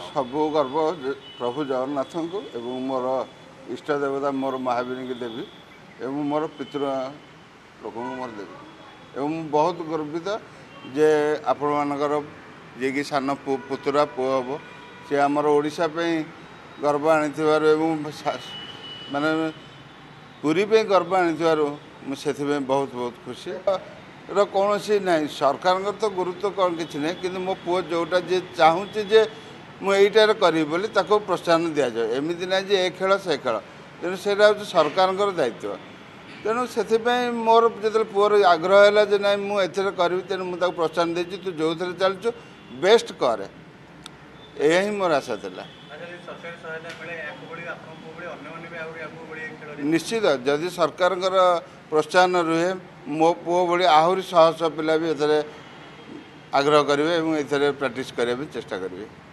सबू गर्व प्रभु जगन्नाथ को एवं मोर इष्ट देवता मोर महावीर की देवी एवं मोर पितृ लोक मोर देवी एवं बहुत गर्वित जे आपण मानकर जे कि सान पुतुरा पु हम सी आमर ओडिशा पे गर्व आनी माने पूरी पे गर्व आनी से बहुत बहुत खुशी कौन सी ना सरकार तो गुरुत्व कौन कि ना कि मो पु जोटा जे चाहूँगी जे मुझे करी प्रोत्साहन दि जाए एमती ना जे ए खेल से खेल तेणु से सरकार दायित्व तेणु से मोर जो पुअर आग्रह है जे ना मुझे करी तेणु मुझे प्रोत्साहन देती तू जो थे चलचु बेस्ट कर यही मोर आशा था निश्चित जदि सरकार प्रोत्साहन रुहे मो पुओ भाई आहरी शह शह पिला भी आग्रह करेंगे और ये प्राक्ट करने चेष्टा करेंगे।